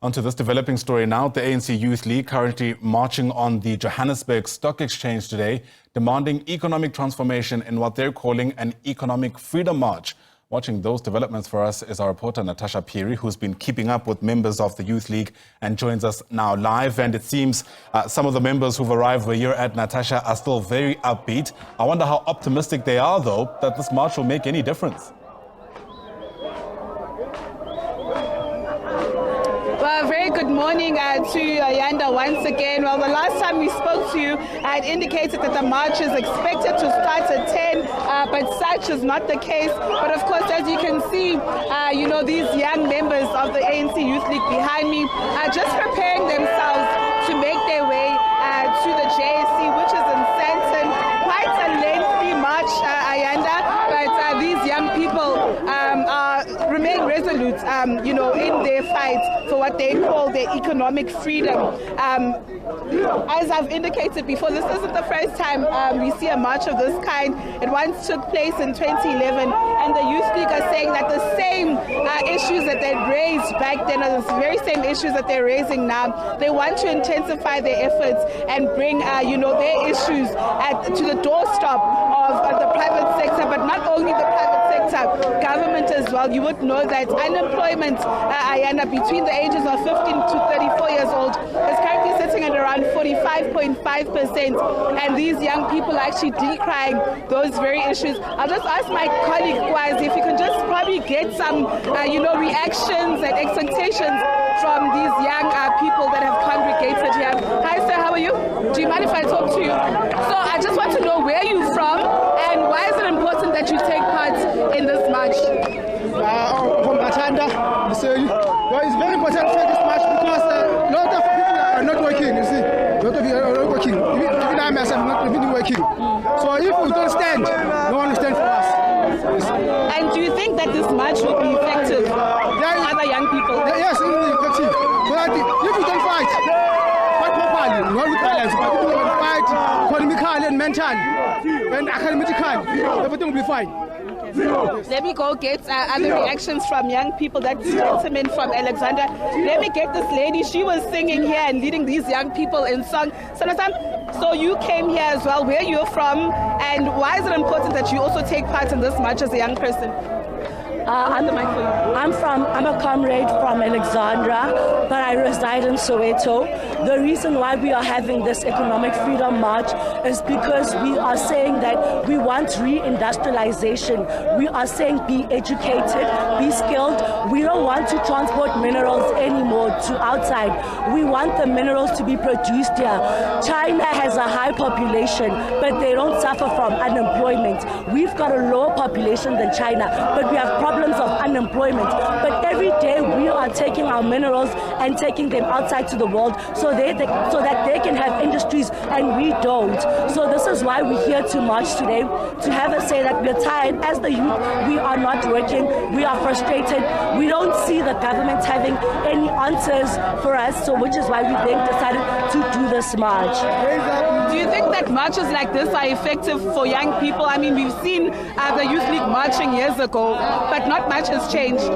Onto this developing story now. The ANC Youth League currently marching on the Johannesburg Stock Exchange today, demanding economic transformation in what they're calling an economic freedom march. Watching those developments for us is our reporter Natasha Phiri, who's been keeping up with members of the Youth League and joins us now live. And it seems some of the members who've arrived where you're at, Natasha, are still very upbeat. I wonder how optimistic they are, though, that this march will make any difference. Well, very good morning to Yanda once again. Well, the last time we spoke to you, I had indicated that the march is expected to start at 10, but such is not the case. But of course, as you can see, these young members of the ANC Youth League behind me are just preparing themselves to make their way to the JSE, which is in Sandton. Quite a lengthy march, Ayanda, but these young people remain resolute, in their fight for what they call their economic freedom. As I've indicated before, this isn't the first time we see a march of this kind. It once took place in 2011, and the Youth League are saying that the same issues that they raised back then are the very same issues that they're raising now. They want to intensify their efforts and bring, their issues to the doorstep of the private sector, but not only the private sector, government as well. You would know that unemployment, Ayana, between the ages of 15 to 34 years old is currently sitting at around 45.5%, and these young people are actually decrying those very issues. I'll just ask my colleague, Kwaz, if you can just probably get some, reactions and expectations from these young people that have congregated here. Hi, sir, how are you? Do you mind if I talk to you? So I just want to know where you're from and why is it important that you take part in this march? From Batanda. So, it's very important for this march because a lot of people are not working, you see. A lot of people are not working. Even I myself am not even working. So if we don't stand, no one will stand for us. And do you think that this march will be effective for other young people? Yes, it will be effective. So that if we don't fight properly, not with violence, but if we don't fight economically and mentally and academically, everything will be fine. Let me go get other reactions from young people. That gentleman from Alexander. Let me get this lady. She was singing here and leading these young people in song. So you came here as well. Where you're from, and why is it important that you also take part in this march as a young person? I'm a comrade from Alexandra, but I reside in Soweto. The reason why we are having this economic freedom march is because we are saying that we want reindustrialization. We are saying be educated, be skilled. We don't want to transport minerals anymore to outside. We want the minerals to be produced here. China has a high population, but they don't suffer from unemployment. We've got a lower population than China, but we have problems of unemployment. But every day we are taking our minerals and taking them outside to the world so that they can have industries and we don't. So this is why we're here to march today, to have us say that we're tired. As the youth, we are not working, we are frustrated. We don't see the government having any answers for us, so which is why we then decided to do this march. Do you think that marches like this are effective for young people? I mean, we've seen the Youth League marching years ago, but not much has changed.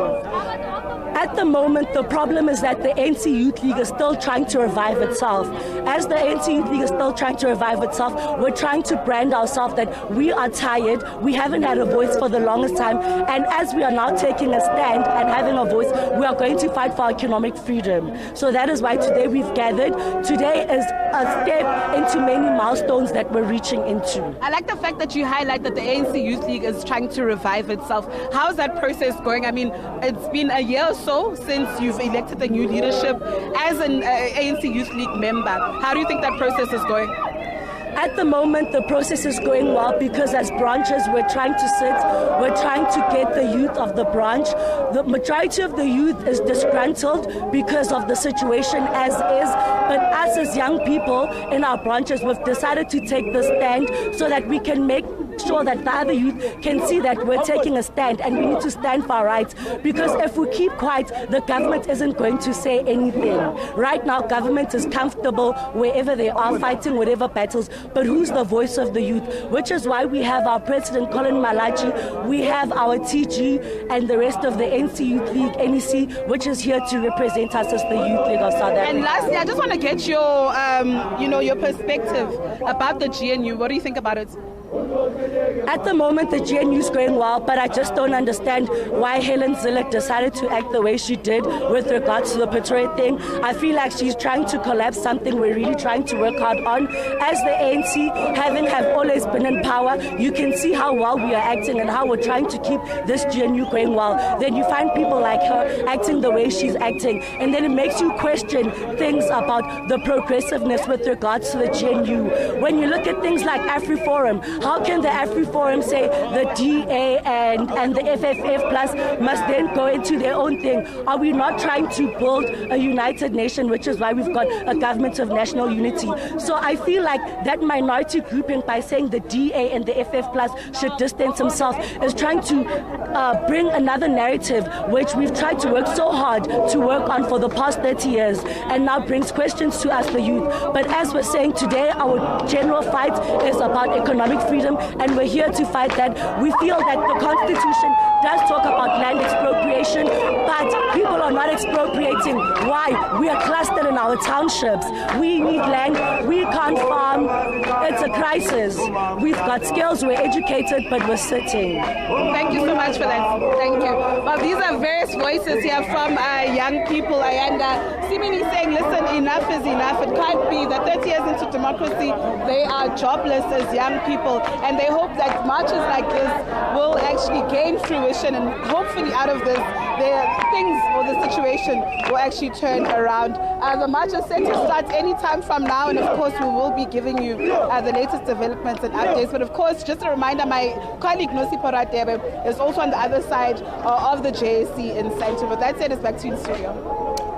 At the moment, the problem is that the ANC Youth League is still trying to revive itself. As the ANC Youth League is still trying to revive itself, we're trying to brand ourselves that we are tired, we haven't had a voice for the longest time, and as we are now taking a stand and having a voice, we are going to fight for economic freedom. So that is why today we've gathered. Today is a step into many milestones that we're reaching into. I like the fact that you highlight that the ANC Youth League is trying to revive itself. How's that process going? I mean, it's been a year or so since you've elected the new leadership as an ANC Youth League member. How do you think that process is going? At the moment, the process is going well because as branches, we're trying to get the youth of the branch. The majority of the youth is disgruntled because of the situation as is, but us as young people in our branches, we've decided to take the stand so that we can make sure that the other youth can see that we're taking a stand and we need to stand for our rights. Because if we keep quiet, the government isn't going to say anything. Right now, government is comfortable wherever they are fighting whatever battles, but who's the voice of the youth? Which is why we have our President Colin Malachi, we have our TG and the rest of the ANC Youth League, NEC, which is here to represent us as the Youth League of South Africa. And lastly, I just want to get your, your perspective about the GNU. What do you think about it? At the moment, the GNU is going well, but I just don't understand why Helen Zille decided to act the way she did with regards to the Pretoria thing. I feel like she's trying to collapse something we're really trying to work hard on. As the ANC, have always been in power, you can see how well we are acting and how we're trying to keep this GNU going well. Then you find people like her acting the way she's acting, and then it makes you question things about the progressiveness with regards to the GNU. When you look at things like AfriForum, how can the AfriForum say the DA and the FFF Plus must then go into their own thing? Are we not trying to build a united nation, which is why we've got a government of national unity? So I feel like that minority grouping, by saying the DA and the FF Plus should distance himself, is trying to bring another narrative, which we've tried to work so hard to work on for the past 30 years, and now brings questions to us, the youth. But as we're saying today, our general fight is about economic freedom, and we're here to fight that. We feel that the Constitution does talk about land expropriation, but people are not expropriating. Why? We are clustered in our townships. We need land. We can't farm. It's a crisis. We've got skills. We're educated, but we're sitting. Thank you so much for that. Thank you. Well, these are various voices here from young people, and seemingly saying, listen, enough is enough. It can't be that 30 years into democracy, they are jobless as young people, and they hope that marches like this will actually gain fruition, and hopefully out of this, things or the situation will actually turn around. The march is set to start any time from now, and of course we will be giving you the latest developments and updates. But of course, just a reminder, my colleague Nosi Poratebe is also on the other side of the JSE in Sandton. But that said, it's back to you in studio.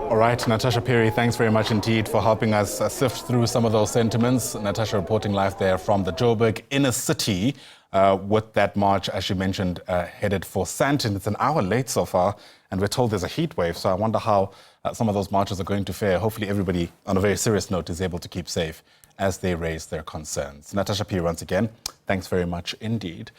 All right, Natasha Phiri, thanks very much indeed for helping us sift through some of those sentiments. Natasha reporting live there from the Joburg inner city with that march, as you mentioned, headed for Sandton. It's an hour late so far, and we're told there's a heat wave. So I wonder how some of those marches are going to fare. Hopefully everybody, on a very serious note, is able to keep safe as they raise their concerns. Natasha Phiri, once again, thanks very much indeed.